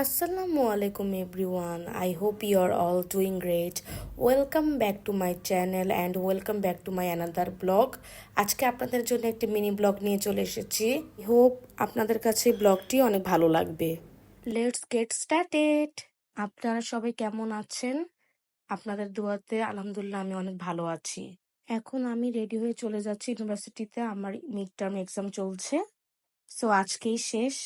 Assalamualaikum everyone. I hope you are all doing great. Welcome back to my channel and welcome back to my another blog. আজকে আপনাদের জন্য একটি mini blog নিয়ে চলে এসেছি। Hope আপনাদের কাছে ব্লগটি অনেক ভালো লাগবে। Let's get started. আপনারা সবাই কেমন আছেন? আপনাদের দোয়াতে আলহামদুলিল্লাহ আমি অনেক ভালো আছি। এখন আমি রেডি হয়ে চলে যাচ্ছি ইউনিভার্সিটিতে। আমার মিড টার্ম এক্সাম চলছে, সো আজকেই শেষ।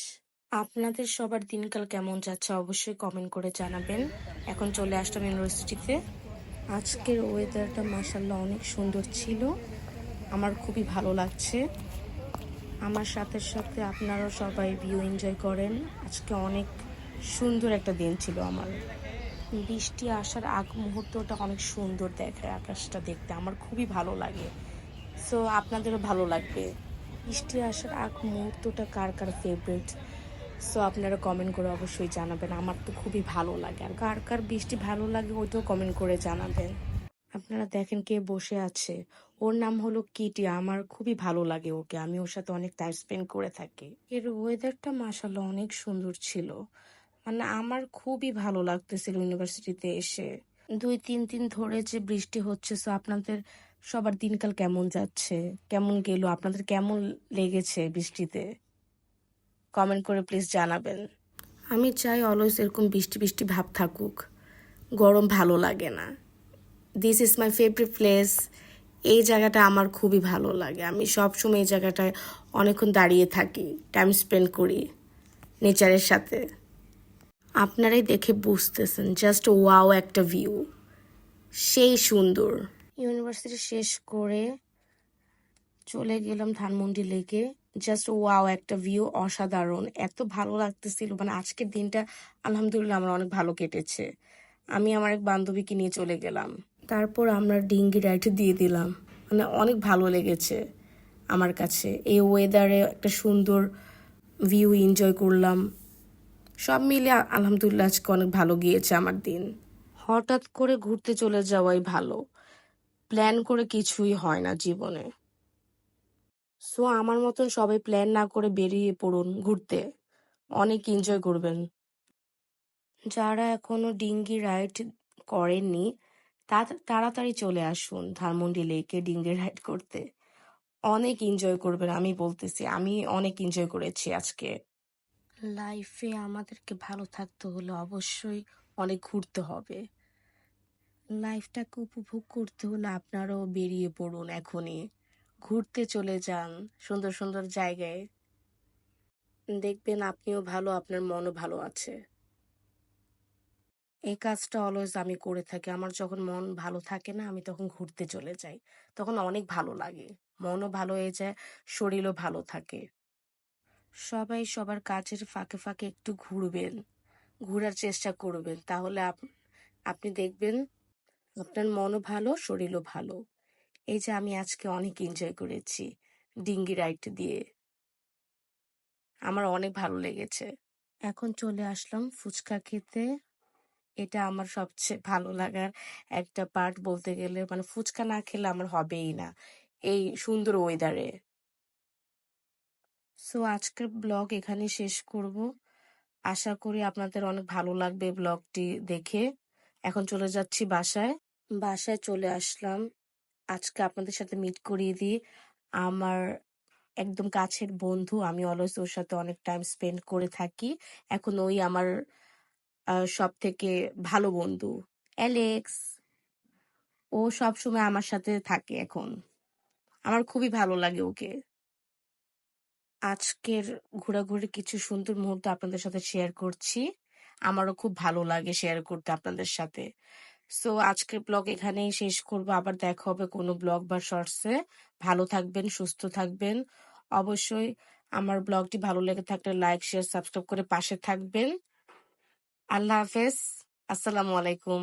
আপনাদের সবার দিনকাল কেমন যাচ্ছে অবশ্যই কমেন্ট করে জানাবেন। এখন চলে আসলাম ইউনিভার্সিটিতে। আজকের ওয়েদারটা মাশাআল্লাহ অনেক সুন্দর ছিল, আমার খুবই ভালো লাগছে। আমার সাথে সাথে আপনারাও সবাই ভিউ এনজয় করেন। আজকে অনেক সুন্দর একটা দিন ছিল আমার। বৃষ্টি আসার আগ মুহূর্তটা অনেক সুন্দর দেখায়, আকাশটা দেখতে আমার খুবই ভালো লাগে। সো আপনাদেরও ভালো লাগবে। বৃষ্টি আসার আগ মুহূর্তটা কার কার ফেভারিট, সো আপনারা কমেন্ট করে অবশ্যই জানাবেন। আমার তো খুবই ভালো লাগে, আর কার কার বৃষ্টি ভালো লাগে ওইটাও কমেন্ট করে জানাবেন। আপনারা দেখেন কে বসে আছে, ওর নাম হলো কিটি। আমার খুবই ভালো লাগে ওকে, আমি ওর সাথে অনেক টাইম স্পেন্ড করে থাকি। এর ওয়েদারটা মাশাআল্লাহ অনেক সুন্দর ছিল, মানে আমার খুবই ভালো লাগতেছিল ইউনিভার্সিটিতে এসে। 2-3 দিন ধরে যে বৃষ্টি হচ্ছে, সো আপনাদের সবার দিনকাল কেমন যাচ্ছে, কেমন গেল, আপনাদের কেমন লেগেছে বৃষ্টিতে কমেন্ট করে প্লিজ জানাবেন। আমি চাই অলওয়েজ এরকম বৃষ্টি বৃষ্টি ভাব থাকুক, গরম ভালো লাগে না। This is my favourite place. এই জায়গাটা আমার খুবই ভালো লাগে, আমি সবসময় এই জায়গাটায় অনেকক্ষণ দাঁড়িয়ে থাকি, টাইম স্পেন্ড করি নেচারের সাথে। আপনারাই দেখে বুঝতেছেন, জাস্ট ওয়াও একটা ভিউ, সেই সুন্দর। ইউনিভার্সিটি শেষ করে চলে গেলাম ধানমন্ডি লেকে। জাস্ট ওয়াও একটা ভিউ, অসাধারণ, এত ভালো লাগতেছিল। মানে আজকের দিনটা আলহামদুলিল্লাহ আমার অনেক ভালো কেটেছে। আমি আমার এক বান্ধবীকে নিয়ে চলে গেলাম, তারপর আমরা ডিঙ্গি রাইড দিয়ে দিলাম। মানে অনেক ভালো লেগেছে আমার কাছে। এই ওয়েদারে একটা সুন্দর ভিউ এনজয় করলাম, সব মিলে আলহামদুলিল্লাহ আজকে অনেক ভালো গিয়েছে আমার দিন। হঠাৎ করে ঘুরতে চলে যাওয়াই ভালো, প্ল্যান করে কিছুই হয় না জীবনে। সো আমার মতন সবাই প্ল্যান না করে বেরিয়ে পড়ুন ঘুরতে, অনেক এনজয় করবেন। যারা এখনো ডিঙ্গি রাইড করেননি তাড়াতাড়ি চলে আসুন ধানমন্ডি লেকে ডিঙ্গি রাইড করতে, অনেক এনজয় করবেন। আমি বলতেছি, আমি অনেক এনজয় করেছি আজকে। লাইফে আমাদেরকে ভালো থাকতে হলে অবশ্যই অনেক ঘুরতে হবে। লাইফটাকে উপভোগ করতে হলে আপনারাও বেরিয়ে পড়ুন, এখনই ঘুরতে চলে যান সুন্দর সুন্দর জায়গায়। দেখবেন আপনিও ভালো, আপনার মনও ভালো আছে। এই কাজটা অলওয়েজ আমি করে থাকি। আমার যখন মন ভালো থাকে না, আমি তখন ঘুরতে চলে যাই, তখন অনেক ভালো লাগে, মনও ভালো হয়ে যায়, শরীরও ভালো থাকে। সবাই সবার কাজের ফাঁকে ফাঁকে একটু ঘুরবেন, ঘোরার চেষ্টা করবেন, তাহলে আপনি দেখবেন আপনার মনও ভালো, শরীরও ভালো। এই যে আমি আজকে অনেক এনজয় করেছি ডিঙ্গি রাইড দিয়ে, আমার অনেক ভালো লেগেছে। এখন চলে আসলাম ফুচকা খেতে। এটা আমার সবচেয়ে ভালো লাগার একটা পার্ট বলতে গেলে, মানে ফুচকা না খেলে আমার হবেই না এই সুন্দর ওয়েদারে। সো আজকের ব্লগ এখানে শেষ করব। আশা করি আপনাদের অনেক ভালো লাগবে ব্লগটি দেখে। এখন চলে যাচ্ছি বাসায়। বাসায় চলে আসলাম। আজকে আপনাদের সাথে মিট করিয়ে দিই আমার একদম কাছের বন্ধু। আমি অলওয়েজ ওর সাথে অনেক টাইম স্পেন্ড করে থাকি। এখন ওই আমার সব থেকে ভালো বন্ধু, অ্যালেক্স। ও সব সময় আমার সাথে থাকে এখন, আমার খুবই ভালো লাগে ওকে। আজকের ঘোরাঘুরি কিছু সুন্দর মুহূর্ত আপনাদের সাথে শেয়ার করছি, আমারও খুব ভালো লাগে শেয়ার করতে আপনাদের সাথে। সো আজকের ব্লগ এখানেই শেষ করব, আবার দেখা হবে কোনো ব্লগ বা শর্টসে। ভালো থাকবেন, সুস্থ থাকবেন। অবশ্যই আমার ব্লগটি ভালো লেগে থাকলে লাইক, শেয়ার, সাবস্ক্রাইব করে পাশে থাকবেন। আল্লাহ হাফেজ, আসসালামু আলাইকুম।